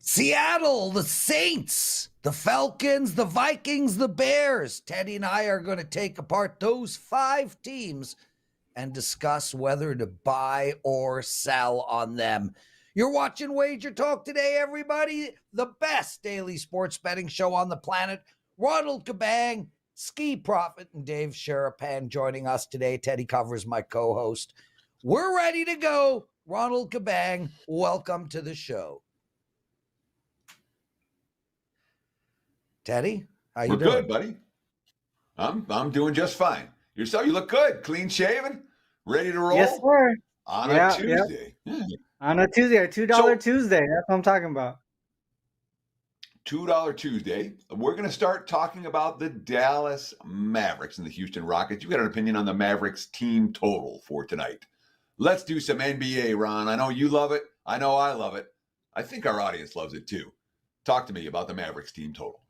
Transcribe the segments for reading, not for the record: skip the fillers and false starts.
Seattle, the Saints, the Falcons, the Vikings, the Bears. Teddy and I are going to take apart those 5 teams and discuss whether to buy or sell on them. You're watching Wager Talk Today, everybody. The best daily sports betting show on the planet. Ronald Cabang, Skee Prophet, and Dave Sharapan joining us today. Teddy covers my co-host. We're ready to go. Ronald Cabang, welcome to the show. Teddy, how you doing? We're good, buddy. I'm doing just fine. Yourself, you look good. Clean shaven, ready to roll. Yes, sir. On a Tuesday. Yeah. On a Tuesday, a $2 Tuesday. That's what I'm talking about. $2 Tuesday. We're going to start talking about the Dallas Mavericks and the Houston Rockets. You got an opinion on the Mavericks team total for tonight. Let's do some NBA, Ron. I know you love it. I know I love it. I think our audience loves it too. Talk to me about the Mavericks team total.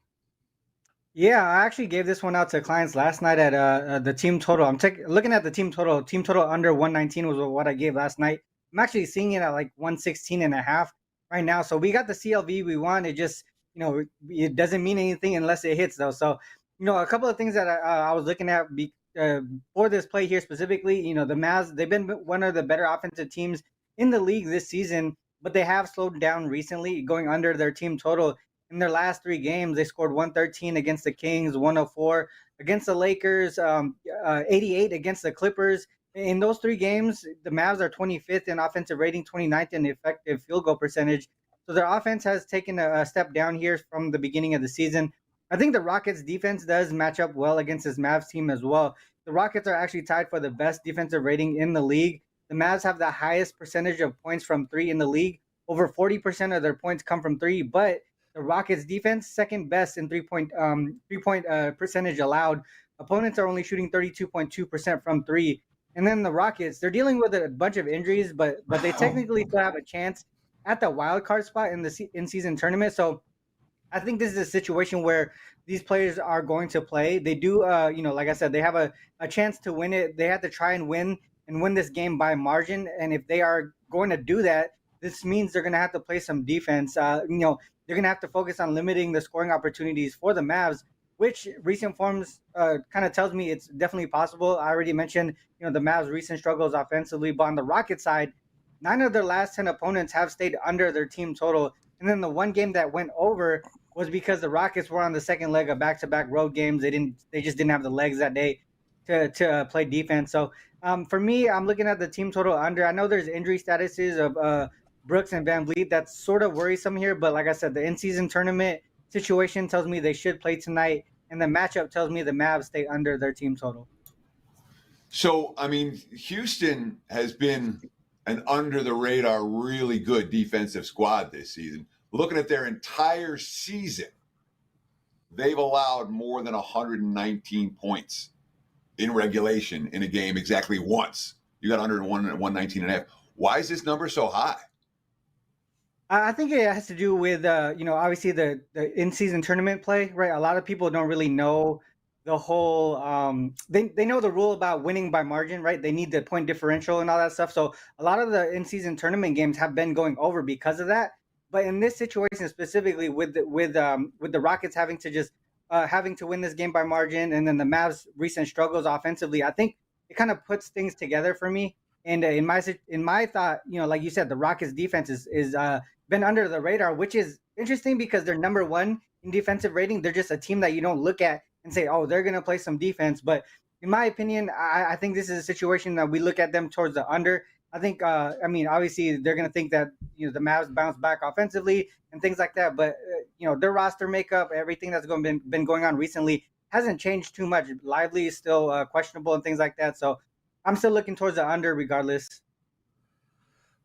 Yeah, I actually gave this one out to clients last night at the team total. I'm looking at the team total. Team total under 119 was what I gave last night. I'm actually seeing it at like 116.5 right now. So we got the CLV we want. It just, it doesn't mean anything unless it hits though. So, a couple of things that I was looking at for this play here specifically, the Mavs, they've been one of the better offensive teams in the league this season, but they have slowed down recently, going under their team total. In their last 3 games, they scored 113 against the Kings, 104 against the Lakers, 88 against the Clippers. In those 3 games, the Mavs are 25th in offensive rating, 29th in effective field goal percentage. So their offense has taken a step down here from the beginning of the season. I think the Rockets defense does match up well against this Mavs team as well. The Rockets are actually tied for the best defensive rating in the league. The Mavs have the highest percentage of points from 3 in the league. Over 40% of their points come from 3, but the Rockets defense, second best in three-point percentage allowed. Opponents are only shooting 32.2% from 3. And then the Rockets, they're dealing with a bunch of injuries, but they technically still have a chance at the wild card spot in the in-season tournament. So I think this is a situation where these players are going to play. They do, like I said, they have a chance to win it. They have to try and win this game by margin. And if they are going to do that, this means they're going to have to play some defense. They're going to have to focus on limiting the scoring opportunities for the Mavs, which recent forms kind of tells me it's definitely possible. I already mentioned, the Mavs' recent struggles offensively, but on the Rockets side, 9 of their last 10 opponents have stayed under their team total. And then the one game that went over was because the Rockets were on the second leg of back-to-back road games. They just didn't have the legs that day to play defense. So for me, I'm looking at the team total under. I know there's injury statuses of Brooks and Van Vliet. That's sort of worrisome here, but like I said, the in-season tournament situation tells me they should play tonight, and the matchup tells me the Mavs stay under their team total. So, Houston has been an under-the-radar, really good defensive squad this season. Looking at their entire season, they've allowed more than 119 points in regulation in a game exactly once. You got under 119.5. Why is this number so high? I think it has to do with, obviously the in-season tournament play, right? A lot of people don't really know the whole, they know the rule about winning by margin, right? They need the point differential and all that stuff. So a lot of the in-season tournament games have been going over because of that. But in this situation specifically, with the Rockets having to win this game by margin, and then the Mavs' recent struggles offensively, I think it kind of puts things together for me. And in my thought, like you said, the Rockets defense is been under the radar, which is interesting because they're number 1 in defensive rating. They're just a team that you don't look at and say, oh, they're going to play some defense. But in my opinion, I think this is a situation that we look at them towards the under. I think, obviously they're going to think that, the Mavs bounce back offensively and things like that. But, their roster makeup, everything that's been going on recently hasn't changed too much. Lively is still questionable and things like that. So I'm still looking towards the under regardless.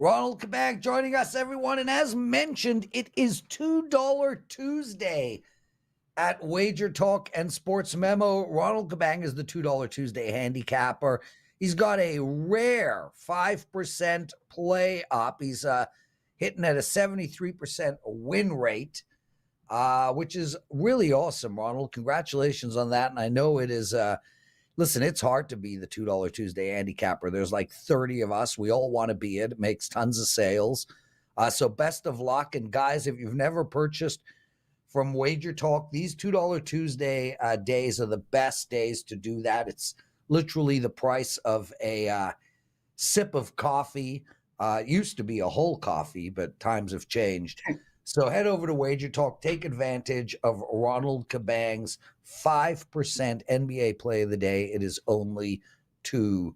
Ronald Cabang joining us, everyone. And as mentioned, it is $2 Tuesday at Wager Talk and Sports Memo. Ronald Cabang is the $2 Tuesday handicapper. He's got a rare 5% play up. He's hitting at a 73% win rate, which is really awesome, Ronald. Congratulations on that. And I know it is listen, it's hard to be the $2 Tuesday handicapper. There's like 30 of us. We all want to be it. It makes tons of sales. So best of luck. And guys, if you've never purchased from WagerTalk, these $2 Tuesday days are the best days to do that. It's literally the price of a sip of coffee. Used to be a whole coffee, but times have changed. So head over to WagerTalk, take advantage of Ronald Cabang's 5% NBA play of the day. It is only $2.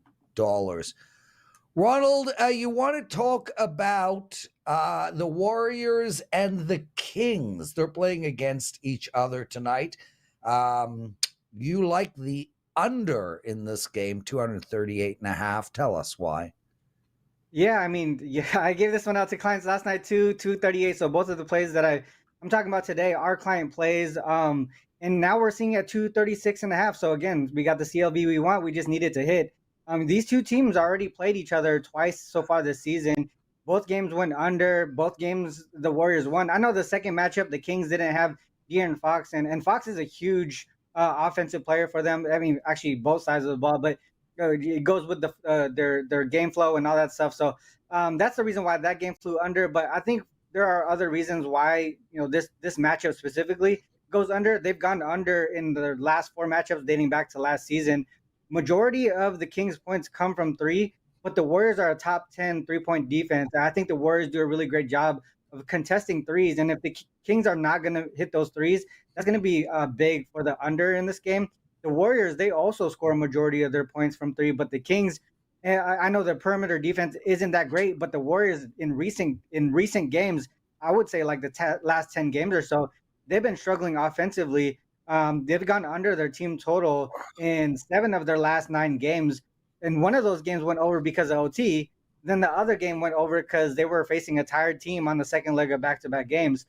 Ronald, you want to talk about the Warriors and the Kings? They're playing against each other tonight. You like the under in this game, 238.5. Tell us why. Yeah, I mean, yeah, I gave this one out to clients last night too, 238. So both of the plays that I'm talking about today, our client plays. And now we're seeing at 236.5. So again, we got the CLV we want. We just needed to hit. These two teams already played each other twice so far this season. Both games went under. Both games the Warriors won. I know the second matchup, the Kings didn't have De'Aaron Fox, and Fox is a huge offensive player for them. I mean, actually both sides of the ball, but it goes with their game flow and all that stuff. So that's the reason why that game flew under. But I think there are other reasons why this matchup specifically goes under. They've gone under in the last 4 matchups dating back to last season. Majority of the Kings' points come from 3, but the Warriors are a top 10 3-point defense. I think the Warriors do a really great job of contesting threes. And if the Kings are not going to hit those threes, that's going to be big for the under in this game. The Warriors, they also score a majority of their points from 3, but the Kings, I know the perimeter defense isn't that great, but the Warriors in recent games, I would say like the last 10 games or so, they've been struggling offensively. They've gone under their team total in 7 of their last 9 games. And one of those games went over because of OT. Then the other game went over because they were facing a tired team on the second leg of back-to-back games.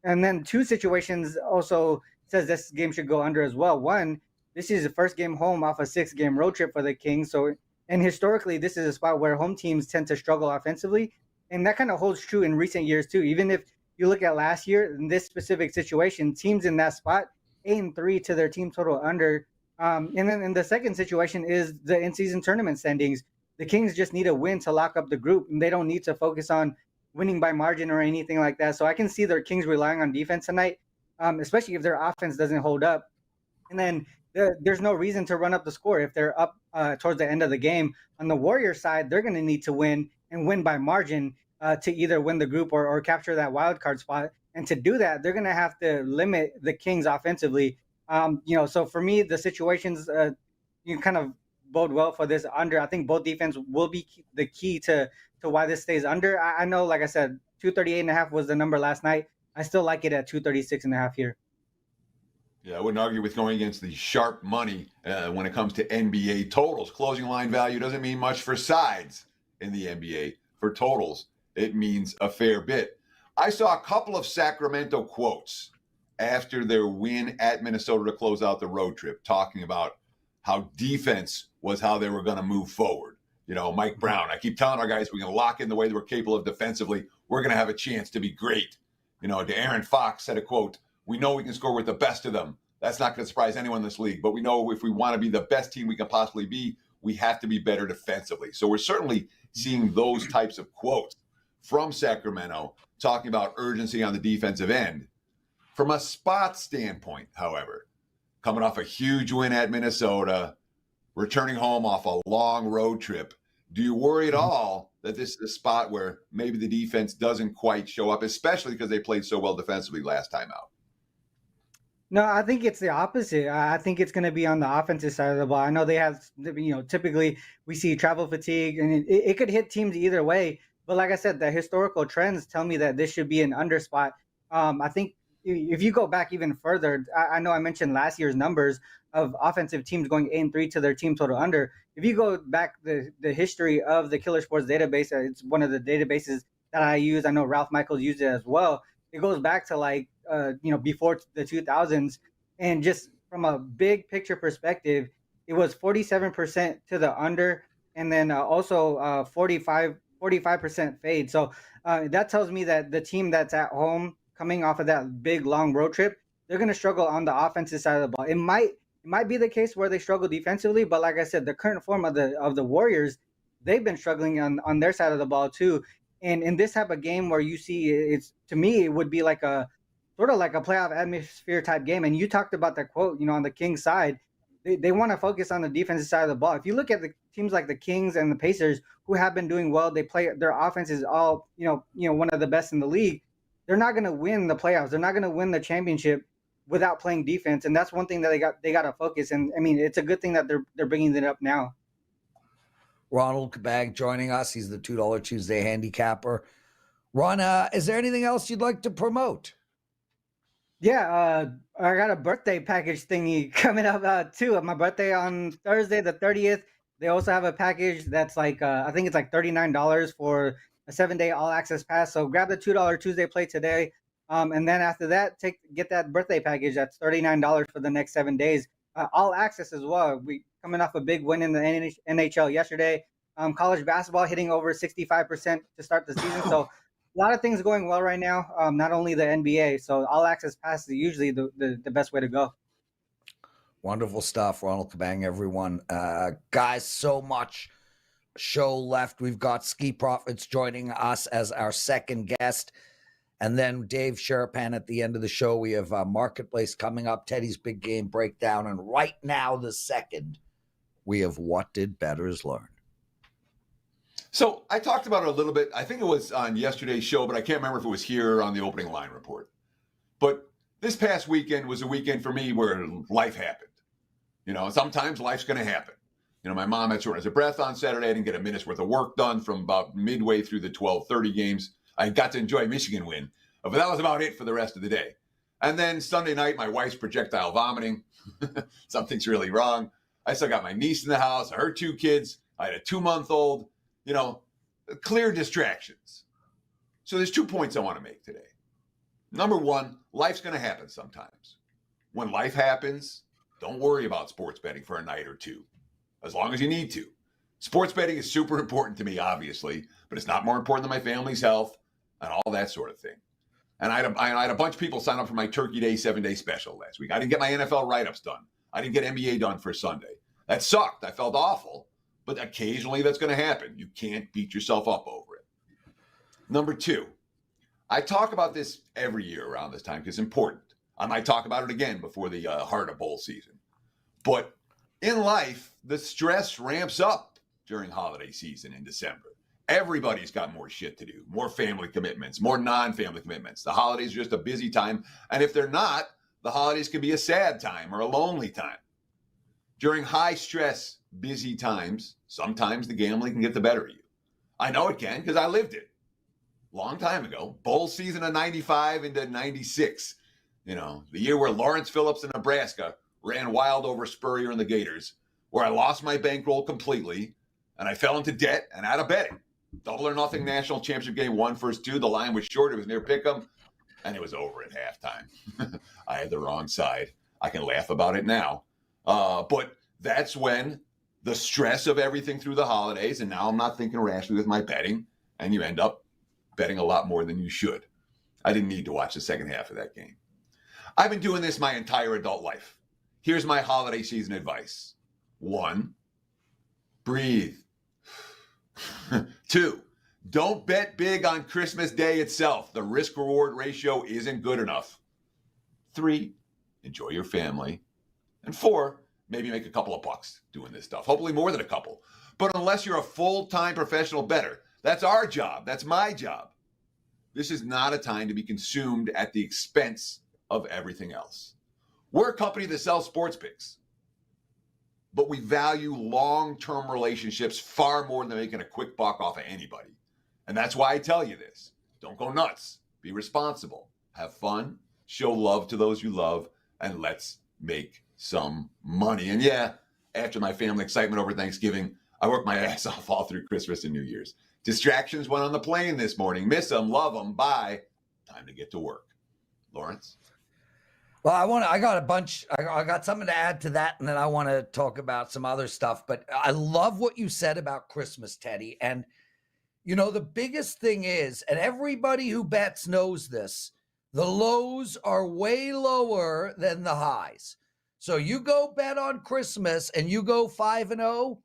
And then 2 situations also says this game should go under as well. One, this is the first game home off a 6-game road trip for the Kings. So, and historically, this is a spot where home teams tend to struggle offensively. And that kind of holds true in recent years too. Even if you look at last year, in this specific situation, teams in that spot, 8-3 to their team total under. And then in the second situation is the in-season tournament standings. The Kings just need a win to lock up the group, and they don't need to focus on winning by margin or anything like that. So I can see their Kings relying on defense tonight, especially if their offense doesn't hold up. And then there's no reason to run up the score if they're up towards the end of the game. On the Warriors side, they're going to need to win and win by margin to either win the group or capture that wild card spot. And to do that, they're going to have to limit the Kings offensively. So for me, the situations you kind of bode well for this under. I think both defense will be the key to why this stays under. I know, like I said, 238.5 was the number last night. I still like it at 236.5 here. Yeah, I wouldn't argue with going against the sharp money when it comes to NBA totals. Closing line value doesn't mean much for sides in the NBA. For totals, it means a fair bit. I saw a couple of Sacramento quotes after their win at Minnesota to close out the road trip, talking about how defense was how they were going to move forward. Mike Brown, I keep telling our guys, we're going to lock in the way that we're capable of defensively. We're going to have a chance to be great. De'Aaron Fox said a quote, "We know we can score with the best of them. That's not going to surprise anyone in this league. But we know if we want to be the best team we can possibly be, we have to be better defensively." So we're certainly seeing those types of quotes from Sacramento talking about urgency on the defensive end. From a spot standpoint, however, coming off a huge win at Minnesota, returning home off a long road trip, do you worry at all that this is a spot where maybe the defense doesn't quite show up, especially because they played so well defensively last time out? No, I think it's the opposite. I think it's going to be on the offensive side of the ball. I know they have, typically we see travel fatigue, and it could hit teams either way. But like I said, the historical trends tell me that this should be an under spot. I think if you go back even further, I know I mentioned last year's numbers of offensive teams going 8-3 to their team total under. If you go back the history of the Killer Sports database, it's one of the databases that I use. I know Ralph Michaels used it as well. It goes back to before the 2000s, and just from a big picture perspective, it was 47% to the under, and then also 45% fade. So that tells me that the team that's at home coming off of that big long road trip, they're going to struggle on the offensive side of the ball. It might be the case where they struggle defensively, but like I said, the current form of the Warriors, they've been struggling on their side of the ball too. And in this type of game where you see it's, to me, it would be like a sort of like a playoff atmosphere type game. And you talked about the quote, on the Kings side, they want to focus on the defensive side of the ball. If you look at the teams like the Kings and the Pacers who have been doing well, they play, their offense is all, one of the best in the league. They're not going to win the playoffs. They're not going to win the championship without playing defense. And that's one thing that they got to focus. And I mean, it's a good thing that they're bringing it up now. Ronald Cabang joining us. He's the $2 Tuesday handicapper. Ron, is there anything else you'd like to promote? Yeah, I got a birthday package thingy coming up too. My birthday on Thursday, the 30th. They also have a package that's like, I think it's like $39 for a 7-day all access pass. So grab the $2 Tuesday play today. And then after that, get that birthday package. That's $39 for the next 7 days. All access as well. We coming off a big win in the NHL yesterday. College basketball hitting over 65% to start the season. So a lot of things going well right now. Not only the NBA. So all access pass is usually the best way to go. Wonderful stuff, Ronald Cabang, everyone. Guys, so much show left. We've got Skee Profits joining us as our second guest. And then Dave Sharapan at the end of the show. We have Marketplace coming up, Teddy's Big Game Breakdown. And right now, the second, we have What Did Bettors Learn? So I talked about it a little bit. I think it was on yesterday's show, but I can't remember if it was here or on the opening line report. But this past weekend was a weekend for me where life happened. Sometimes life's going to happen. My mom had shortness of breath on Saturday. I didn't get a minute's worth of work done from about midway through the 12:30 games. I got to enjoy Michigan win, but that was about it for the rest of the day. And then Sunday night, my wife's projectile vomiting. Something's really wrong. I still got my niece in the house, her 2 kids. I had a 2-month-old, clear distractions. So there's 2 points I want to make today. Number one, life's going to happen sometimes. When life happens, don't worry about sports betting for a night or two, as long as you need to. Sports betting is super important to me, obviously, but it's not more important than my family's health and all that sort of thing. And I had a bunch of people sign up for my Turkey Day 7-day special last week. I didn't get my NFL write-ups done. I didn't get NBA done for Sunday. That sucked. I felt awful, but occasionally that's going to happen. You can't beat yourself up over it. Number 2, I talk about this every year around this time because it's important. I might talk about it again before the heart of bowl season. But in life, the stress ramps up during holiday season in December. Everybody's got more shit to do, more family commitments, more non-family commitments. The holidays are just a busy time. And if they're not, the holidays can be a sad time or a lonely time. During high stress, busy times, sometimes the gambling can get the better of you. I know it can because I lived it. Long time ago, bowl season of 95 into 96. The year where Lawrence Phillips in Nebraska ran wild over Spurrier and the Gators, where I lost my bankroll completely and I fell into debt and out of betting. Double or nothing national championship game, 1 first 2. The line was short. It was near pick'em, and it was over at halftime. I had the wrong side. I can laugh about it now. But that's when the stress of everything through the holidays, and now I'm not thinking rationally with my betting, and you end up betting a lot more than you should. I didn't need to watch the second half of that game. I've been doing this my entire adult life. Here's my holiday season advice. 1, breathe. 2, don't bet big on Christmas Day itself. The risk-reward ratio isn't good enough. 3, enjoy your family. And 4, maybe make a couple of bucks doing this stuff. Hopefully more than a couple. But unless you're a full-time professional bettor, that's our job. That's my job. This is not a time to be consumed at the expense of everything else. We're a company that sells sports picks, but we value long-term relationships far more than making a quick buck off of anybody. And that's why I tell you this. Don't go nuts. Be responsible. Have fun. Show love to those you love. And let's make some money. And yeah, after my family excitement over Thanksgiving, I worked my ass off all through Christmas and New Year's. Distractions went on the plane this morning. Miss them, love them, bye. Time to get to work. Lawrence? Well, I got a bunch. I got something to add to that, and then I want to talk about some other stuff. But I love what you said about Christmas, Teddy. And, the biggest thing is, and everybody who bets knows this, the lows are way lower than the highs. So you go bet on Christmas and you go 5-0,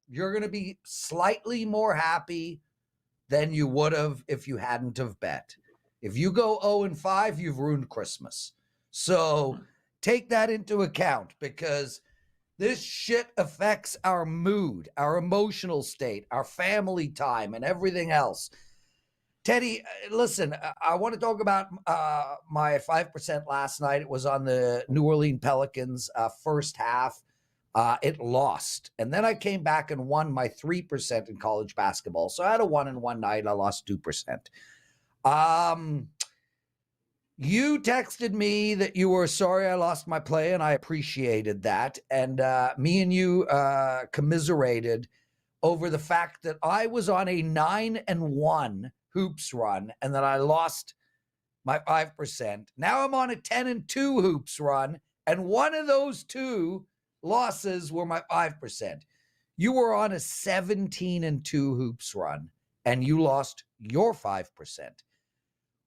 you're going to be slightly more happy than you would have if you hadn't have bet. If you go 0-5, you've ruined Christmas. So take that into account, because this shit affects our mood, our emotional state, our family time, and everything else. Teddy, listen, I want to talk about my 5% last night. It was on the New Orleans Pelicans first half. It lost. And then I came back and won my 3% in college basketball. So I had a 1-1 night. I lost 2%. You texted me that you were sorry I lost my play, and I appreciated that. And me and you commiserated over the fact that I was on a 9-1 hoops run and that I lost my 5%. Now I'm on a 10-2 hoops run, and one of those two losses were my 5%. You were on a 17-2 hoops run, and you lost your 5%.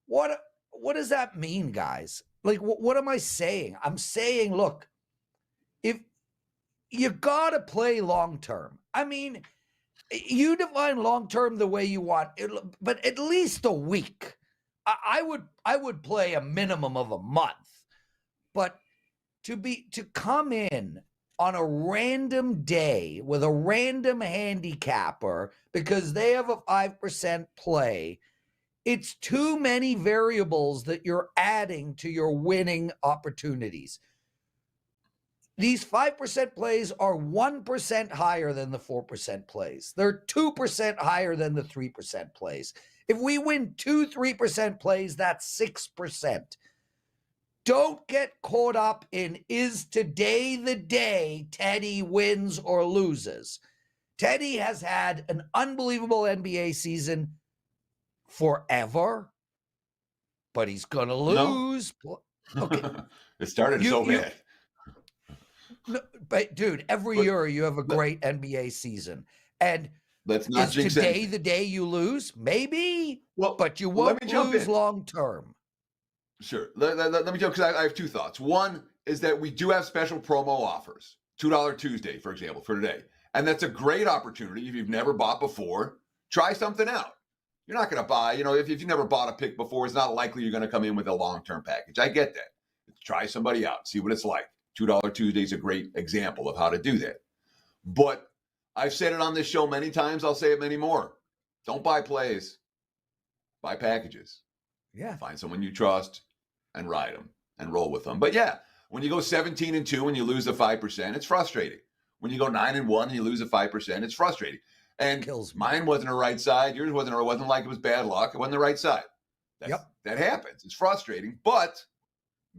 What does that mean, guys? Like, what am I saying? I'm saying, look, if you got to play long term. I mean, you define long term the way you want, but at least a week. I would play a minimum of a month. But to come in on a random day with a random handicapper because they have a 5% play, it's too many variables that you're adding to your winning opportunities. These 5% plays are 1% higher than the 4% plays. They're 2% higher than the 3% plays. If we win 3% plays, that's 6%. Don't get caught up in, is today the day Teddy wins or loses? Teddy has had an unbelievable NBA season forever, but he's going to lose. No. Okay. It started so bad. No, but dude, every year you have a great NBA season, and let's not is today the day you lose? Maybe, but you won't lose long term. Sure. Let me jump, because I have two thoughts. One is that we do have special promo offers, $2 Tuesday, for example, for today, and that's a great opportunity. If you've never bought before, try something out. You're not going to buy, if you've never bought a pick before, it's not likely you're going to come in with a long-term package. I get that. Try somebody out, see what it's like. $2 Tuesday is a great example of how to do that. But I've said it on this show many times. I'll say it many more. Don't buy plays. Buy packages. Yeah. Find someone you trust and ride them and roll with them. But yeah, when you go 17-2 and you lose the 5%, it's frustrating. When you go 9-1 and you lose the 5%, it's frustrating. And mine wasn't the right side. Yours wasn't. It wasn't like it was bad luck. It wasn't the right side. That happens. It's frustrating. But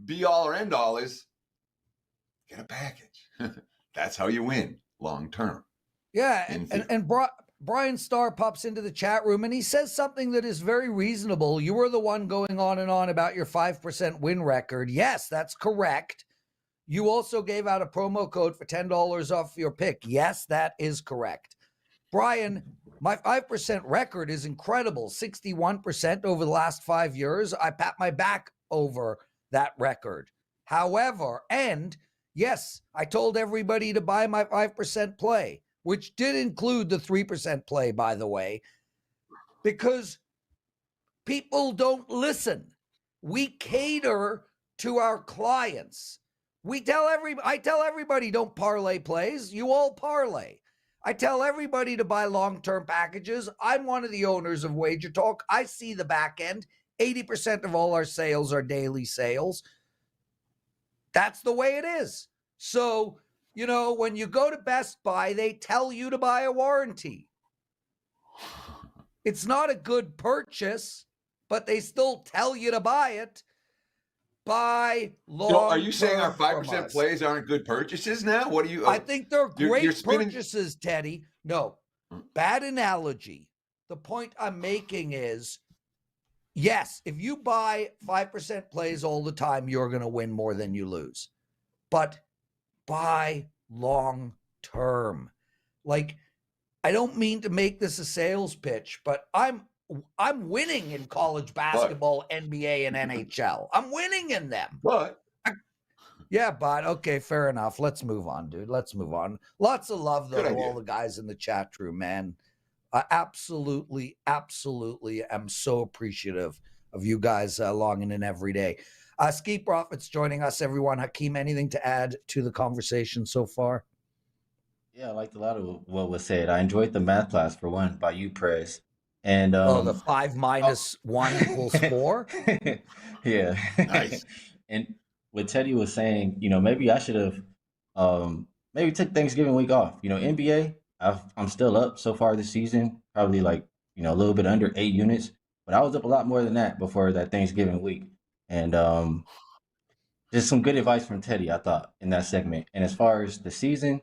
be all or end all is get a package. That's how you win long term. Yeah. And Brian Starr pops into the chat room and he says something that is very reasonable. You were the one going on and on about your 5% win record. Yes, that's correct. You also gave out a promo code for $10 off your pick. Yes, that is correct. Brian, my 5% record is incredible. 61% over the last 5 years. I pat my back over that record. However, and yes, I told everybody to buy my 5% play, which did include the 3% play, by the way, because people don't listen. We cater to our clients. I tell everybody don't parlay plays. You all parlay. I tell everybody to buy long-term packages. I'm one of the owners of WagerTalk. I see the back end. 80% of all our sales are daily sales. That's the way it is. So, when you go to Best Buy, they tell you to buy a warranty. It's not a good purchase, but they still tell you to buy it. Buy long. So are you saying our 5% plays aren't good purchases now? What do you? I think they're great purchases, Teddy. No, bad analogy. The point I'm making is, yes, if you buy 5% plays all the time, you're going to win more than you lose. But buy long term. Like, I don't mean to make this a sales pitch, but I'm winning in college basketball, NBA, and NHL. I'm winning in them. But okay, fair enough. Let's move on, dude. Let's move on. Lots of love, though, to all the guys in the chat room, man. Absolutely, absolutely. I'm so appreciative of you guys logging in every day. Skee Profits joining us, everyone. Hakeem, anything to add to the conversation so far? Yeah, I liked a lot of what was said. I enjoyed the math class for one by you, Prez. And Oh, the 5 oh, minus 1 equals 4? yeah. Nice. And what Teddy was saying, maybe I should have maybe took Thanksgiving week off. NBA, I'm still up so far this season, probably like, a little bit under 8 units, but I was up a lot more than that before that Thanksgiving week. And just some good advice from Teddy, I thought, in that segment. And as far as the season,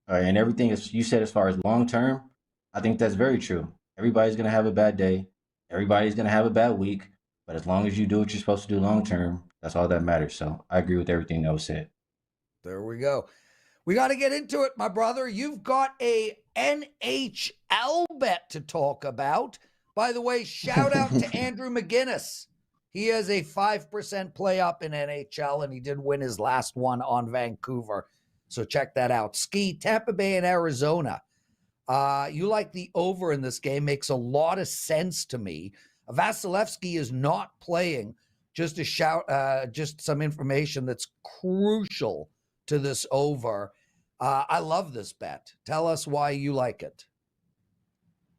and everything as you said, as far as long term, I think that's very true. Everybody's gonna have a bad day. Everybody's gonna have a bad week. But as long as you do what you're supposed to do long term, that's all that matters. So I agree with everything that was said. There we go. We got to get into it, my brother. You've got a NHL bet to talk about. By the way, shout out to Andrew McGinnis. He has a 5% play up in NHL, and he did win his last one on Vancouver. So check that out. Skee, Tampa Bay, and Arizona. You like the over in this game. Makes a lot of sense to me. Vasilevsky is not playing. Just just some information that's crucial to this over. I love this bet. Tell us why you like it.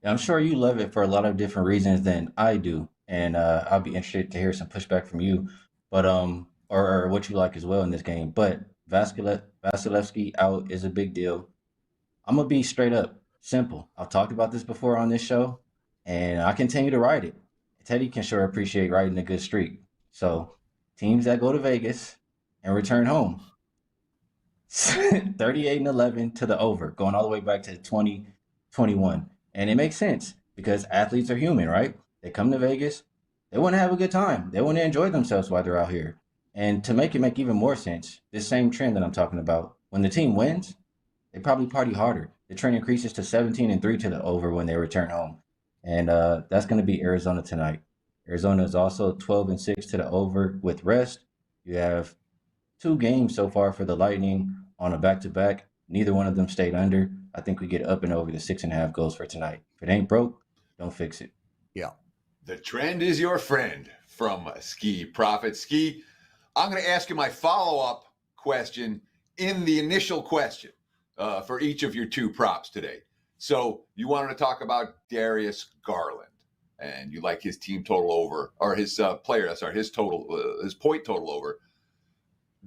Yeah, I'm sure you love it for a lot of different reasons than I do, and I'll be interested to hear some pushback from you, but or what you like as well in this game. But Vasilevsky out is a big deal. I'm gonna be straight up, simple. I've talked about this before on this show, and I continue to ride it. Teddy can sure appreciate riding a good streak. So, teams that go to Vegas and return home, 38-11 to the over, going all the way back to 2021. And it makes sense because athletes are human, right? They come to Vegas, they want to have a good time, they want to enjoy themselves while they're out here. And to make it make even more sense, this same trend that I'm talking about, when the team wins, they probably party harder. The trend increases to 17-3 to the over when they return home. And that's going to be Arizona tonight. Arizona is also 12-6 to the over with rest. You have 2 games so far for the Lightning on a back-to-back. Neither one of them stayed under. I think we get up and over the 6.5 goals for tonight. If it ain't broke, don't fix it. Yeah. The trend is your friend from Skee Profit. Skee, I'm going to ask you my follow-up question in the initial question for each of your 2 props today. So you wanted to talk about Darius Garland, and you like his team total over, or his his point total over.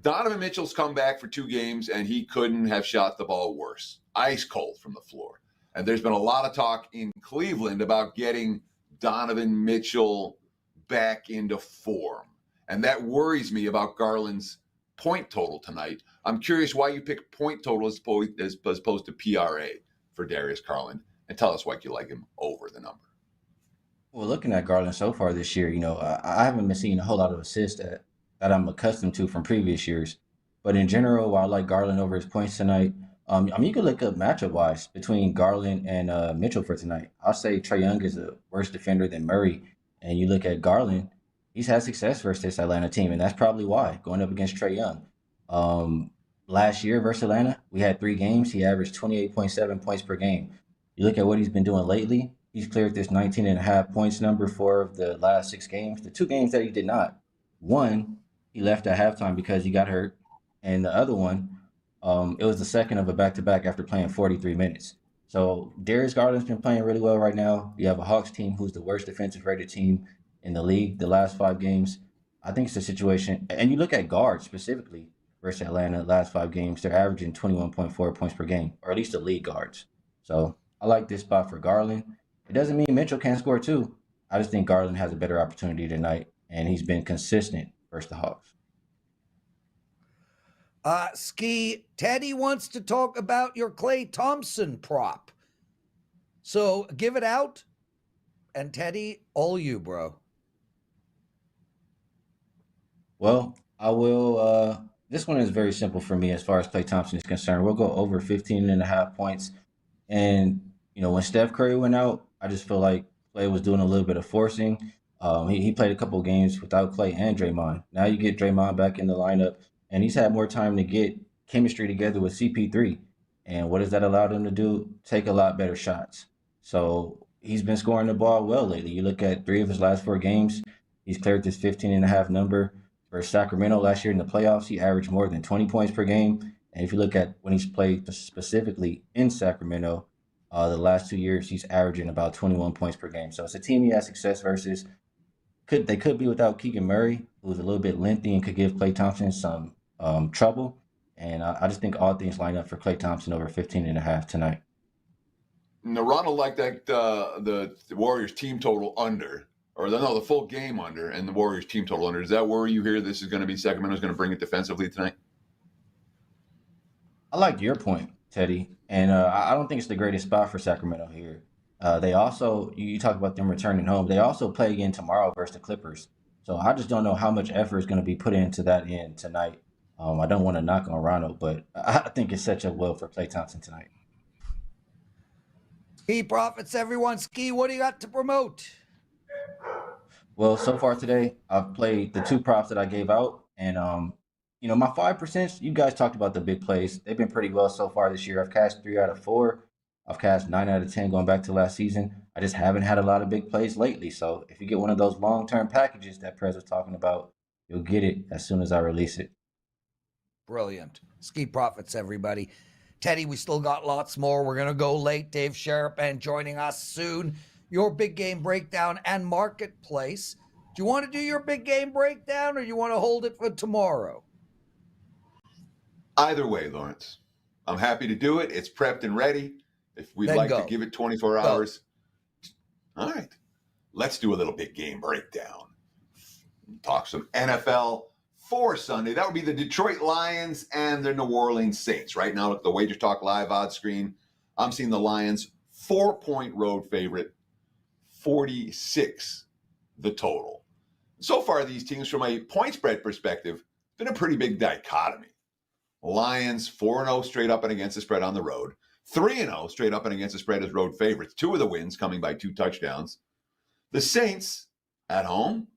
Donovan Mitchell's come back for 2 games, and he couldn't have shot the ball worse. Ice cold from the floor. And there's been a lot of talk in Cleveland about getting Donovan Mitchell back into form. And that worries me about Garland's point total tonight. I'm curious why you pick point total as opposed to PRA for Darius Garland. And tell us why you like him over the number. Well, looking at Garland so far this year, I haven't been seeing a whole lot of assists that I'm accustomed to from previous years. But in general, while I like Garland over his points tonight, you can look up matchup wise between Garland and Mitchell for tonight. I'll say Trae Young is a worse defender than Murray, and you look at Garland, he's had success versus this Atlanta team, and that's probably why going up against Trae Young. Last year versus Atlanta, we had 3 games. He averaged 28.7 points per game. You look at what he's been doing lately. He's cleared this 19.5 points number 4 of the last 6 games. The 2 games that he did not, one, he left at halftime because he got hurt, and the other one, it was the second of a back-to-back after playing 43 minutes. So Darius Garland's been playing really well right now. You have a Hawks team who's the worst defensive rated team in the league the last 5 games. I think it's a situation, and you look at guards specifically versus Atlanta last 5 games, they're averaging 21.4 points per game, or at least the league guards. So I like this spot for Garland. It doesn't mean Mitchell can't score too. I just think Garland has a better opportunity tonight, and he's been consistent versus the Hawks. Skee, Teddy wants to talk about your Klay Thompson prop. So give it out. And Teddy, all you, bro. Well, I will. This one is very simple for me as far as Klay Thompson is concerned. We'll go over 15.5 points. And, when Steph Curry went out, I just feel like Klay was doing a little bit of forcing. He played a couple games without Klay and Draymond. Now you get Draymond back in the lineup, and he's had more time to get chemistry together with CP3. And what does that allow them to do? Take a lot better shots. So he's been scoring the ball well lately. You look at 3 of his last 4 games, he's cleared this 15.5 number. Versus Sacramento last year in the playoffs, he averaged more than 20 points per game. And if you look at when he's played specifically in Sacramento, the last 2 years, he's averaging about 21 points per game. So it's a team he has success versus. They could be without Keegan Murray, who's a little bit lengthy and could give Klay Thompson some trouble. And I just think all things line up for Klay Thompson over 15.5 tonight. Now, Ronald liked that the Warriors team total under, or the full game under, and the Warriors team total under. Does that worry you here? This is going to be Sacramento's going to bring it defensively tonight? I like your point, Teddy, and I don't think it's the greatest spot for Sacramento here. They also, you talk about them returning home. They also play again tomorrow versus the Clippers. So I just don't know how much effort is going to be put into that end tonight. I don't want to knock on Ronald, but I think it sets up well for Klay Thompson tonight. Skee profits, everyone. Skee, what do you got to promote? Well, so far today, I've played the 2 props that I gave out, and my 5%. You guys talked about the big plays. They've been pretty well so far this year. I've cashed 3 out of 4. I've cashed 9 out of 10 going back to last season. I just haven't had a lot of big plays lately. So if you get one of those long-term packages that Prez was talking about, you'll get it as soon as I release it. Brilliant. Skee profits, everybody. Teddy, we still got lots more. We're going to go late. Dave Sharapan joining us soon. Your big game breakdown and marketplace. Do you want to do your big game breakdown or do you want to hold it for tomorrow? Either way, Lawrence. I'm happy to do it. It's prepped and ready. If we'd Then like go. to give it 24 hours. All right. Let's do a little big game breakdown. Talk some NFL for Sunday. That would be the Detroit Lions and the New Orleans Saints. Right now, at the WagerTalk Live odds screen, I'm seeing the Lions 4-point road favorite, 46 the total. So far, these teams, from a point spread perspective, been a pretty big dichotomy. Lions 4-0 straight up and against the spread on the road. 3-0 straight up and against the spread as road favorites. 2 of the wins coming by 2 touchdowns. The Saints at home,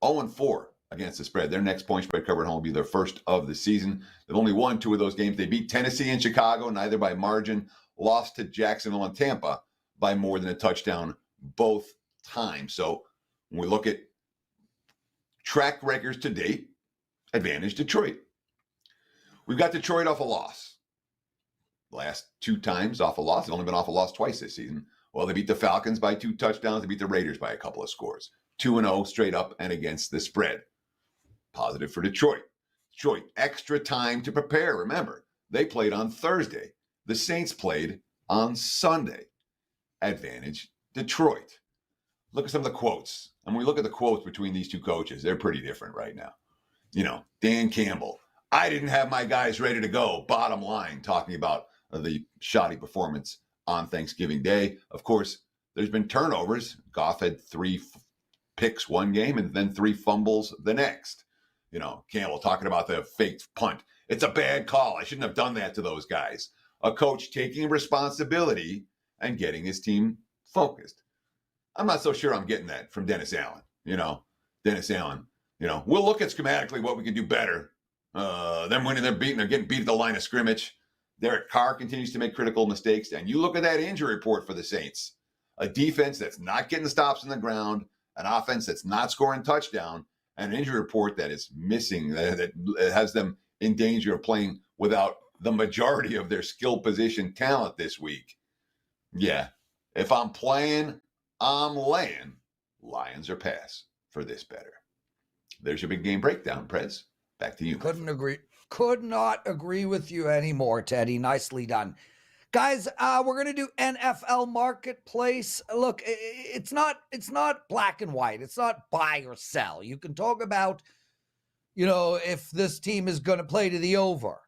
0-4 against the spread. Their next point spread cover at home will be their first of the season. They've only won 2 of those games. They beat Tennessee and Chicago, neither by margin. Lost to Jacksonville and Tampa by more than a touchdown both times. So when we look at track records to date, advantage Detroit. We've got Detroit off a loss. Last 2 times off a loss. They've only been off a loss twice this season. Well, they beat the Falcons by 2 touchdowns. They beat the Raiders by a couple of scores. 2-0 straight up and against the spread. Positive for Detroit. Detroit, extra time to prepare. Remember, they played on Thursday. The Saints played on Sunday. Advantage Detroit. Look at some of the quotes. And when we look at the quotes between these 2 coaches, they're pretty different right now. Dan Campbell, I didn't have my guys ready to go. Bottom line, talking about the shoddy performance on Thanksgiving Day. Of course, there's been turnovers. Goff had 3 picks one game and then 3 fumbles the next. Campbell talking about the faked punt. It's a bad call. I shouldn't have done that to those guys. A coach taking responsibility and getting his team focused. I'm not so sure I'm getting that from Dennis Allen. Dennis Allen, we'll look at schematically what we can do better. Them winning, they're getting beat at the line of scrimmage. Derek Carr continues to make critical mistakes. And you look at that injury report for the Saints, a defense that's not getting the stops on the ground, an offense that's not scoring touchdown, and an injury report that is missing, that has them in danger of playing without the majority of their skill position talent this week. Yeah, if I'm playing, I'm laying. Lions or pass for this better. There's your big game breakdown, Prez. Back to you. Could not agree with you anymore, Teddy. Nicely done. Guys, we're going to do NFL Marketplace. Look, it's not black and white. It's not buy or sell. You can talk about, if this team is going to play to the over.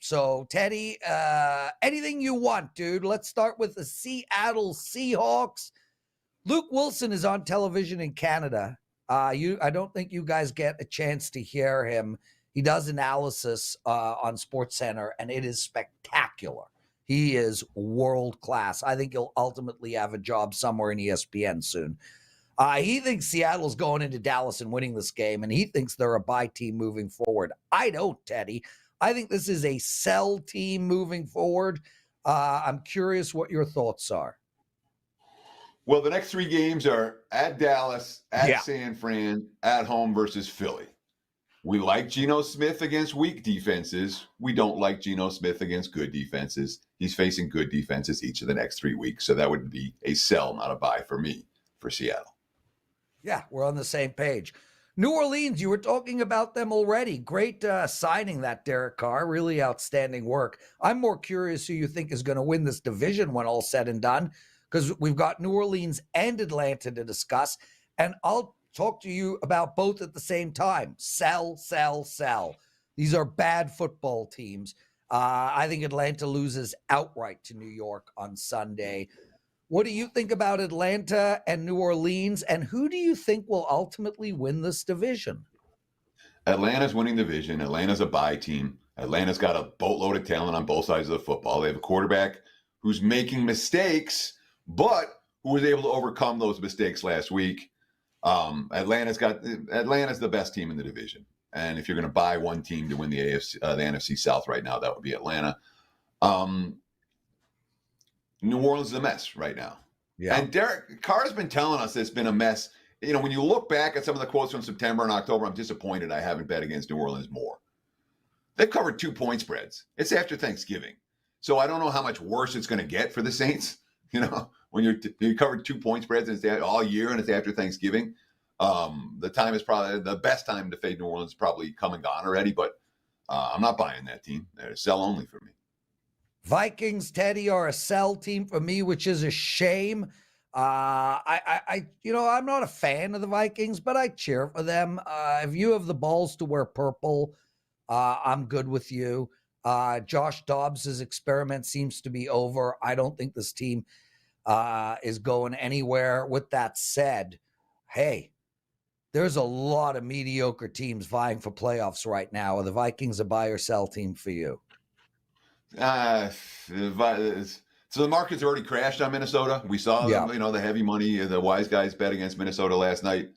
So Teddy, anything you want, dude. Let's start with the Seattle Seahawks. Luke Wilson is on television in Canada. I don't think you guys get a chance to hear him. He does analysis on SportsCenter, and it is spectacular. He is world class. I think he'll ultimately have a job somewhere in ESPN soon. He thinks Seattle's going into Dallas and winning this game, and he thinks they're a buy team moving forward. I don't, Teddy. I think this is a sell team moving forward. I'm curious what your thoughts are. Well, the next 3 games are at Dallas, at Yeah. San Fran, at home versus Philly. We like Geno Smith against weak defenses. We don't like Geno Smith against good defenses. He's facing good defenses each of the next 3 weeks. So that would be a sell, not a buy for me for Seattle. Yeah, we're on the same page. New Orleans, you were talking about them already. Great signing, that Derek Carr. Really outstanding work. I'm more curious who you think is going to win this division when all's said and done, because we've got New Orleans and Atlanta to discuss. And I'll talk to you about both at the same time. Sell, sell, sell. These are bad football teams. I think Atlanta loses outright to New York on Sunday. What do you think about Atlanta and New Orleans, and who do you think will ultimately win this division? Atlanta's winning the division. Atlanta's a bye team. Atlanta's got a boatload of talent on both sides of the football. They have a quarterback who's making mistakes, but who was able to overcome those mistakes last week. Atlanta's the best team in the division. And if you're going to buy one team to win the NFC South right now, that would be Atlanta. New Orleans is a mess right now. Yeah. And Derek Carr's been telling us it's been a mess. You know, when you look back at some of the quotes from September and October, I'm disappointed I haven't bet against New Orleans more. They've covered 2-point spreads. It's after Thanksgiving. So I don't know how much worse it's going to get for the Saints. You know, when you covered 2-point spreads and it's all year and it's after Thanksgiving, the time is probably the best time to fade New Orleans is probably come and gone already, but I'm not buying that team. They're a sell only for me. Vikings, Teddy, are a sell team for me, which is a shame. I'm not a fan of the Vikings, but I cheer for them. If you have the balls to wear purple, I'm good with you. Josh Dobbs' experiment seems to be over. I don't think this team is going anywhere. With that said, hey, there's a lot of mediocre teams vying for playoffs right now. Are the Vikings a buy or sell team for you? So the market's already crashed on Minnesota. We saw them, the heavy money, the wise guys bet against Minnesota last night.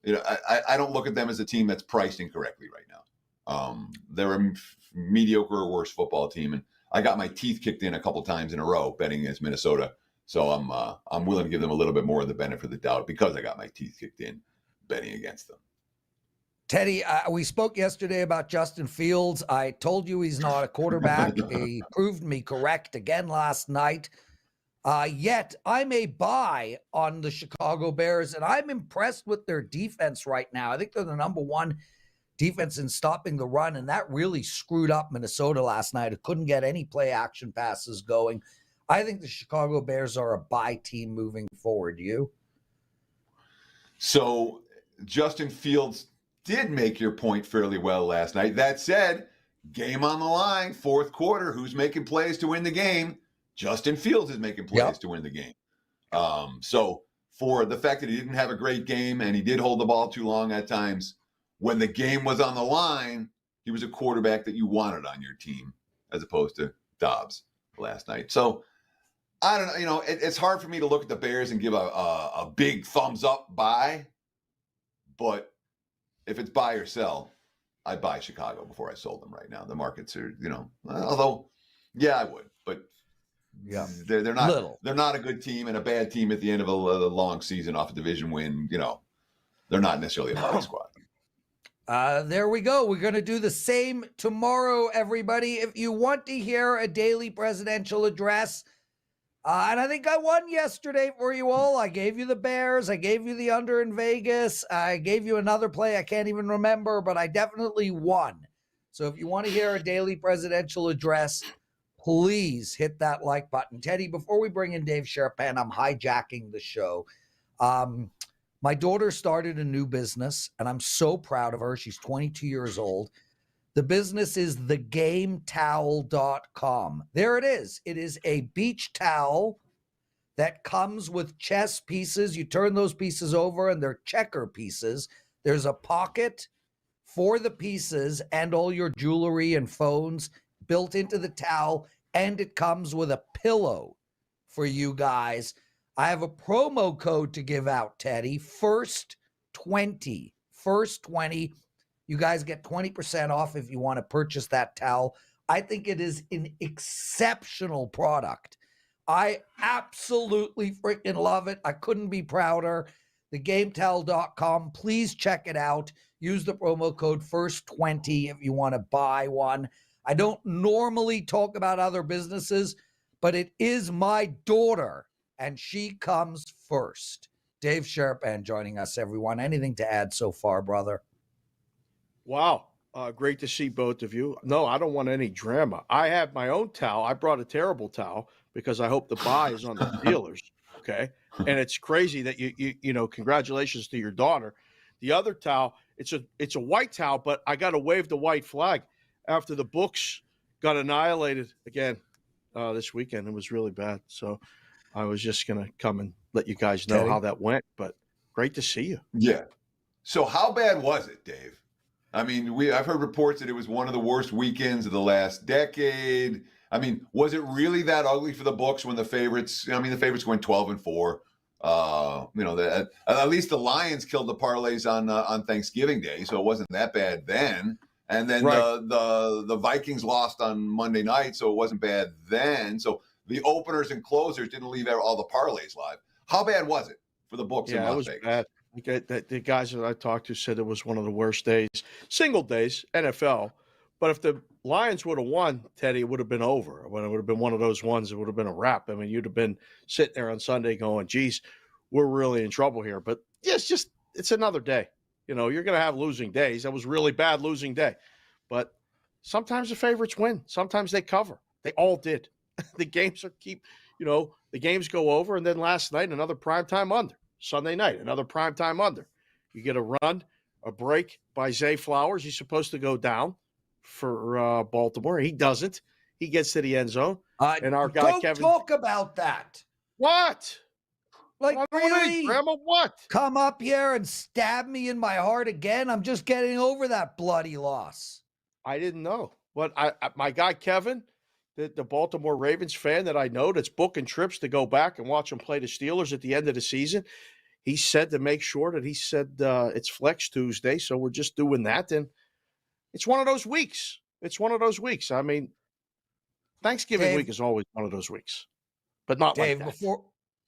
I don't look at them as a team that's priced incorrectly right now. They're a mediocre or worse football team, and I got my teeth kicked in a couple times in a row betting against Minnesota. So I'm willing to give them a little bit more of the benefit of the doubt because I got my teeth kicked in betting against them. Teddy, we spoke yesterday about Justin Fields. I told you he's not a quarterback. He proved me correct again last night. Yet I'm a buy on the Chicago Bears, and I'm impressed with their defense right now. I think they're the number one defense in stopping the run, and that really screwed up Minnesota last night. It couldn't get any play action passes going. I think the Chicago Bears are a buy team moving forward. You? So Justin Fields did make your point fairly well last night. That said, game on the line, fourth quarter, who's making plays to win the game? Justin Fields is making plays to win the game. So for the fact that he didn't have a great game and he did hold the ball too long at times, when the game was on the line, he was a quarterback that you wanted on your team as opposed to Dobbs last night. So I don't know, it's hard for me to look at the Bears and give a big thumbs up buy, but if it's buy or sell, I'd buy Chicago before I sold them right now. The markets are, although, yeah, I would, but yeah, they're not. They're not a good team and a bad team at the end of a long season off a division win. They're not necessarily a buy squad. There we go. We're going to do the same tomorrow, everybody. If you want to hear a daily presidential address, and I think I won yesterday for you all. I gave you the Bears. I gave you the under in Vegas. I gave you another play. I can't even remember, but I definitely won. So if you want to hear a daily presidential address, please hit that like button. Teddy, before we bring in Dave Sharapan, I'm hijacking the show. My daughter started a new business, and I'm so proud of her. She's 22 years old. The business is thegametowel.com. There it is. It is a beach towel that comes with chess pieces. You turn those pieces over, and they're checker pieces. There's a pocket for the pieces and all your jewelry and phones built into the towel, and it comes with a pillow for you guys. I have a promo code to give out, Teddy. First 20. You guys get 20% off if you want to purchase that towel I think it is an exceptional product. I absolutely freaking love it. I couldn't be prouder. TheGameTell.com. Please check it out. Use the promo code FIRST20 if you want to buy one. I don't normally talk about other businesses, but it is my daughter, and she comes first. Dave Sharapan joining us, everyone. Anything to add so far, brother? Wow. Great to see both of you. No, I don't want any drama. I have my own towel. I brought a terrible towel because I hope the buy is on the Steelers. Okay. And it's crazy that you know, congratulations to your daughter. The other towel, it's a white towel, but I got to wave the white flag after the books got annihilated again this weekend. It was really bad. So I was just going to come and let you guys know how that went, but great to see you. Yeah. So how bad was it, Dave? I mean, I've heard reports that it was one of the worst weekends of the last decade. I mean, was it really that ugly for the books when the favorites? I mean, the favorites went 12-4. You know, at least the Lions killed the parlays on Thanksgiving Day, so it wasn't that bad then. And then the Vikings lost on Monday night, so it wasn't bad then. So the openers and closers didn't leave all the parlays live. How bad was it for the books in Las Vegas? Bad. The guys that I talked to said it was one of the worst days, single days, NFL. But if the Lions would have won, Teddy, it would have been over. When it would have been one of those ones, it would have been a wrap. I mean, you'd have been sitting there on Sunday going, geez, we're really in trouble here. But yeah, it's another day. You know, you're going to have losing days. That was really bad losing day. But sometimes the favorites win. Sometimes they cover. They all did. The games the games go over. And then last night, another primetime under. Sunday night, another primetime under. You get a break by Zay Flowers. He's supposed to go down for Baltimore. He doesn't. He gets to the end zone. And our guy, Kevin. Don't talk about that. What? Like, really? Grandma, what? Come up here and stab me in my heart again? I'm just getting over that bloody loss. I didn't know. But my guy, Kevin, the Baltimore Ravens fan that I know that's booking trips to go back and watch them play the Steelers at the end of the season, he said to make sure that it's Flex Tuesday, so we're just doing that. And it's one of those weeks. I mean, Thanksgiving week is always one of those weeks, but not Dave, like that.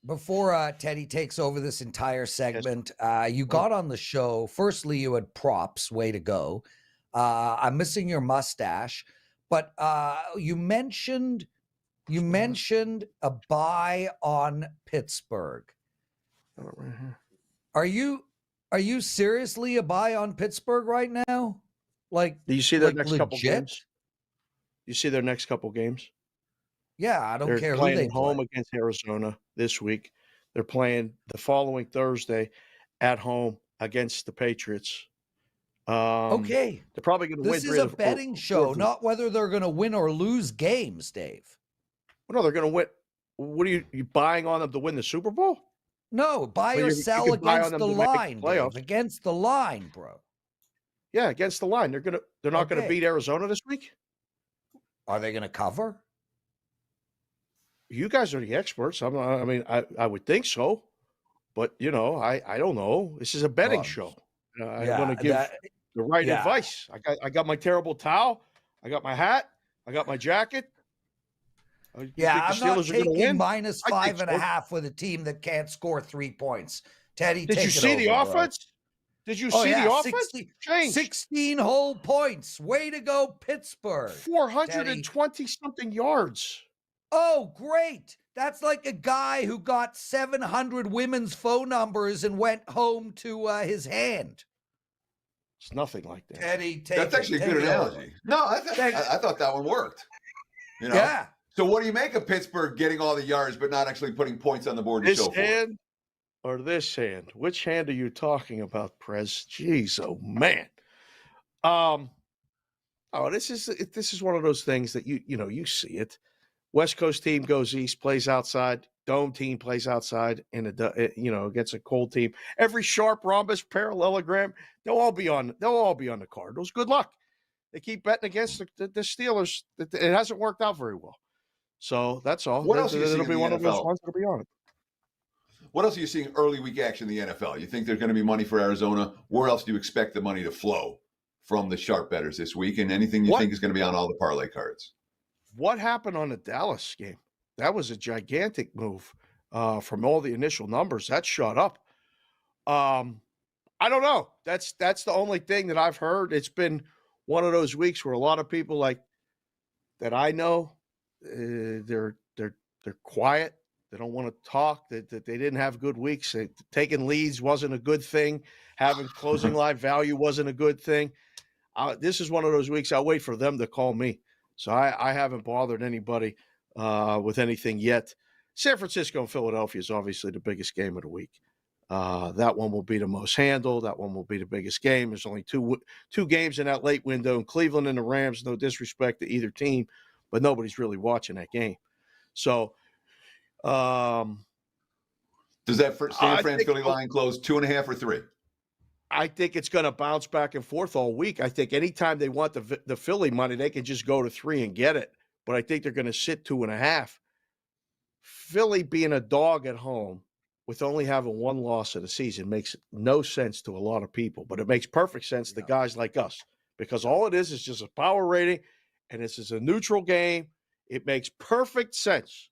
Before Teddy takes over this entire segment, you got on the show. Firstly, you had props. Way to go. I'm missing your mustache. But you mentioned a buy on Pittsburgh. Are you seriously a buy on Pittsburgh right now? Like, do you see their next legit? couple games? You see their next couple games? Yeah, I don't care playing who they at home play. against Arizona this week. They're playing the following Thursday at home against the Patriots. Okay. They're probably going to win. This is a betting show, not whether they're going to win or lose games, Dave. Well, no, they're going to win. What are you buying on them to win the Super Bowl? No, buy or sell against the line, Dave. Against the line, bro. Yeah, against the line. They're not going to beat Arizona this week. Are they going to cover? You guys are the experts. I would think so, but I don't know. This is a betting show. I want to give the right advice. I got my terrible towel. I got my hat. I got my jacket. I'm not taking minus 5.5 with a team that can't score 3 points. Teddy, did you see the offense? Did you see the offense? 16 whole points. Way to go, Pittsburgh. 420 something yards. Oh, great. That's like a guy who got 700 women's phone numbers and went home to his hand. It's nothing like that. Teddy, that's actually a good analogy. No, I thought that one worked. Yeah. So what do you make of Pittsburgh getting all the yards but not actually putting points on the board to show for it? This hand or this hand? Which hand are you talking about, Prez? Jeez, oh man. This is one of those things that you see it. West Coast team goes east, plays outside. Dome team plays outside against a cold team. Every sharp rhombus, parallelogram, they'll all be on the Cardinals. Good luck. They keep betting against the Steelers. It hasn't worked out very well. So that's all. What else are you seeing in the one NFL? Of those ones that'll be on it. What else are you seeing early week action in the NFL? You think there's going to be money for Arizona? Where else do you expect the money to flow from the sharp bettors this week, and anything you think is going to be on all the parlay cards. What happened on the Dallas game? That was a gigantic move from all the initial numbers. That shot up. I don't know. That's the only thing that I've heard. It's been one of those weeks where a lot of people like that I know, they're quiet. They don't want to talk. That they didn't have good weeks. Taking leads wasn't a good thing. Having closing line value wasn't a good thing. This is one of those weeks I'll wait for them to call me. So I haven't bothered anybody with anything yet. San Francisco and Philadelphia is obviously the biggest game of the week. That one will be the most handled. That one will be the biggest game. There's only two games in that late window, and Cleveland and the Rams, no disrespect to either team, but nobody's really watching that game. So does that San Fran Philly line close 2.5 or 3? I think it's going to bounce back and forth all week. I think anytime they want the Philly money, they can just go to 3 and get it. But I think they're going to sit 2.5. Philly being a dog at home with only having one loss of the season makes no sense to a lot of people, but it makes perfect sense to guys like us because all it is just a power rating, and this is a neutral game. It makes perfect sense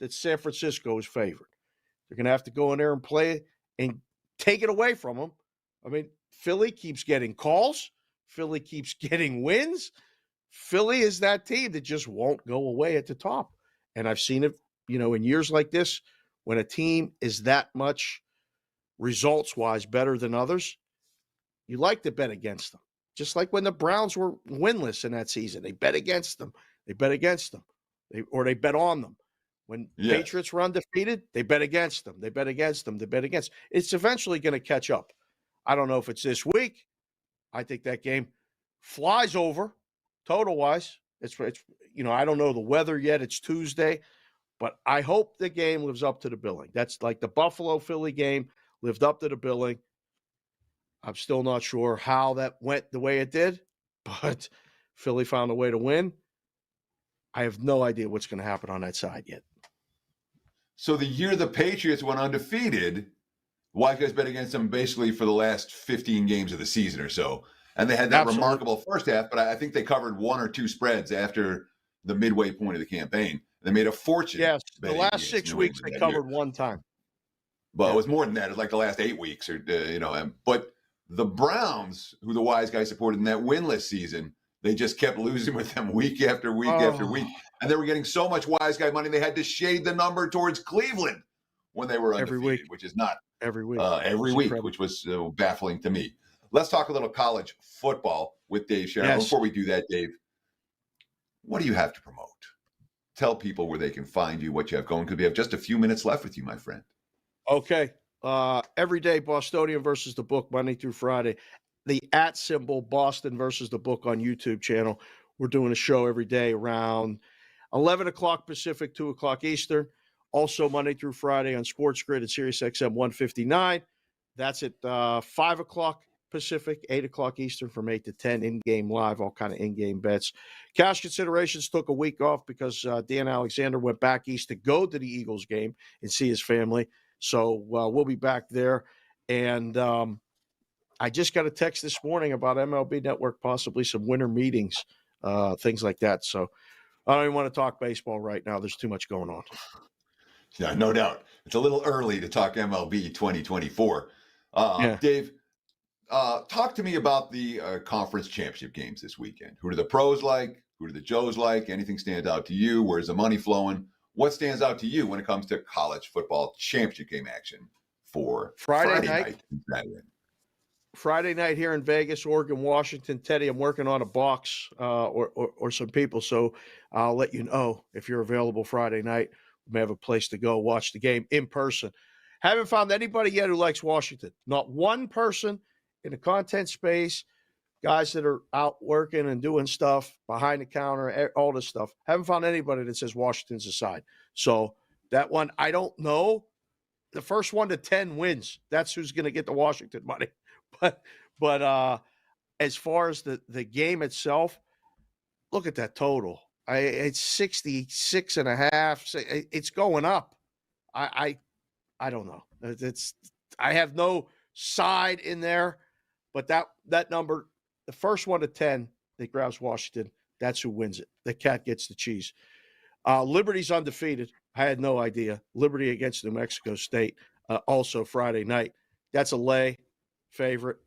that San Francisco is favored. They're going to have to go in there and play it and take it away from them. I mean, Philly keeps getting calls. Philly keeps getting wins. Philly is that team that just won't go away at the top. And I've seen it, in years like this, when a team is that much results-wise better than others, you like to bet against them. Just like when the Browns were winless in that season. They bet against them. They bet against them. They bet on them. When Patriots were undefeated, they bet against them. They bet against them. They bet against. It's eventually going to catch up. I don't know if it's this week. I think that game flies over total-wise. It's I don't know the weather yet. It's Tuesday. But I hope the game lives up to the billing. That's like the Buffalo-Philly game lived up to the billing. I'm still not sure how that went the way it did, but Philly found a way to win. I have no idea what's going to happen on that side yet. So the year the Patriots went undefeated, wise guys bet against them basically for the last 15 games of the season or so. And they had that remarkable first half, but I think they covered 1 or 2 spreads after the midway point of the campaign. They made a fortune. Yes, the last 6 weeks they covered one time. But it was more than that. It was like the last 8 weeks, But the Browns, who the wise guy supported in that winless season, they just kept losing with them week after week after week, and they were getting so much wise guy money they had to shade the number towards Cleveland when they were undefeated, every week, which is not every week, which was baffling to me. Let's talk a little college football with Dave Sharapan. Yes. Before we do that, Dave, what do you have to promote? Tell people where they can find you, what you have going, because we have just a few minutes left with you, my friend. Okay. Every day, Bostonian versus the book, Monday through Friday. The @ Boston versus the book on YouTube channel. We're doing a show every day around 11 o'clock Pacific, 2 o'clock Eastern. Also Monday through Friday on Sports Grid at SiriusXM 159. That's at 5 o'clock Pacific, 8 o'clock Eastern from 8 to 10, in-game live, all kind of in-game bets. Cash considerations took a week off because Dan Alexander went back east to go to the Eagles game and see his family. So we'll be back there. And I just got a text this morning about MLB Network, possibly some winter meetings, things like that. So I don't even want to talk baseball right now. There's too much going on. Yeah, no doubt. It's a little early to talk MLB 2024. Dave, talk to me about the conference championship games this weekend. Who do the pros like? Who do the Joes like? Anything stand out to you? Where's the money flowing? What stands out to you when it comes to college football championship game action for Friday night and Saturday? Friday night here in Vegas, Oregon, Washington. Teddy, I'm working on a box or some people, so I'll let you know if you're available Friday night. We may have a place to go watch the game in person. Haven't found anybody yet who likes Washington. Not one person in the content space, guys that are out working and doing stuff behind the counter, all this stuff. Haven't found anybody that says Washington's a side. So that one, I don't know. The first 1 to 10 wins. That's who's going to get the Washington money. But as far as the game itself, look at that total. It's 66.5. It's going up. I don't know. I have no side in there, but that number the first one to 10 that grabs Washington, that's who wins it. The cat gets the cheese. Liberty's undefeated. I had no idea. Liberty against New Mexico State, also Friday night. That's a lay favorite.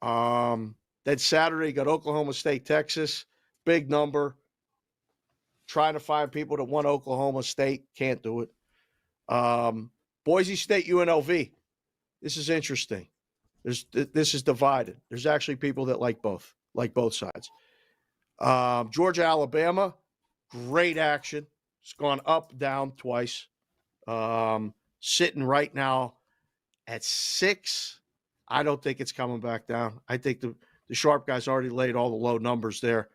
Then Saturday, got Oklahoma State, Texas. Big number. Trying to find people that won Oklahoma State. Can't do it. Boise State, UNLV. This is interesting. This is divided. There's actually people that like both sides. Georgia, Alabama, great action. It's gone up, down twice. Sitting right now at 6. I don't think it's coming back down. I think the sharp guys already laid all the low numbers there.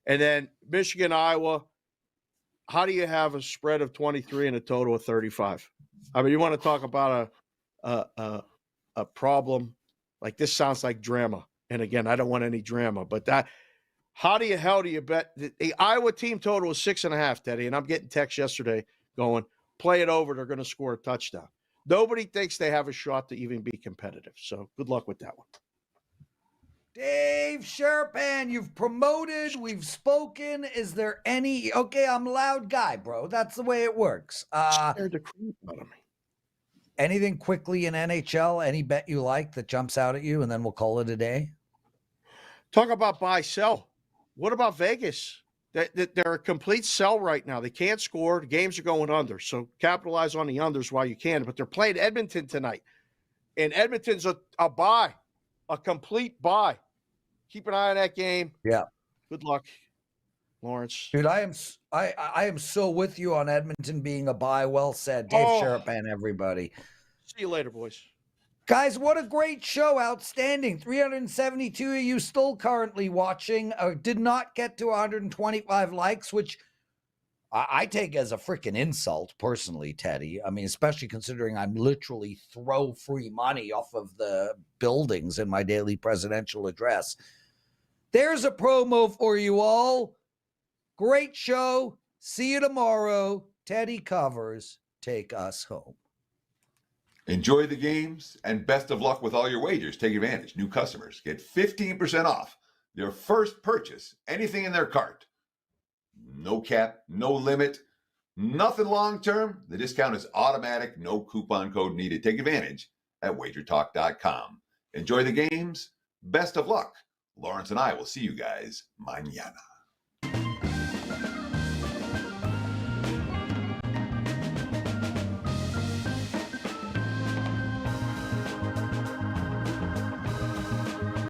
And then Michigan, Iowa. How do you have a spread of 23 and a total of 35? I mean, you want to talk about a problem. Like, this sounds like drama. And again, I don't want any drama, but how do you bet? The Iowa team total is 6.5, Teddy. And I'm getting text yesterday going, play it over. They're going to score a touchdown. Nobody thinks they have a shot to even be competitive. So good luck with that one. Dave Sharapan, you've promoted. We've spoken. Is there any? Okay, I'm a loud guy, bro. That's the way it works. Scared the crap out of me. Anything quickly in NHL? Any bet you like that jumps out at you, and then we'll call it a day? Talk about buy, sell. What about Vegas? They're a complete sell right now. They can't score. The games are going under. So capitalize on the unders while you can. But they're playing Edmonton tonight. And Edmonton's a buy, a complete buy. Keep an eye on that game. Yeah. Good luck, Lawrence. Dude, I am so with you on Edmonton being a buy. Well said. Dave Sharapan, everybody. See you later, boys. Guys, what a great show. Outstanding. 372 of you still currently watching. Did not get to 125 likes, which I take as a freaking insult, personally, Teddy. I mean, especially considering I'm literally throw free money off of the buildings in my daily presidential address. There's a promo for you all. Great show. See you tomorrow. Teddy covers. Take us home. Enjoy the games and best of luck with all your wagers. Take advantage. New customers get 15% off their first purchase. Anything in their cart. No cap, no limit, nothing long term. The discount is automatic. No coupon code needed. Take advantage at WagerTalk.com. Enjoy the games. Best of luck. Lawrence and I will see you guys mañana.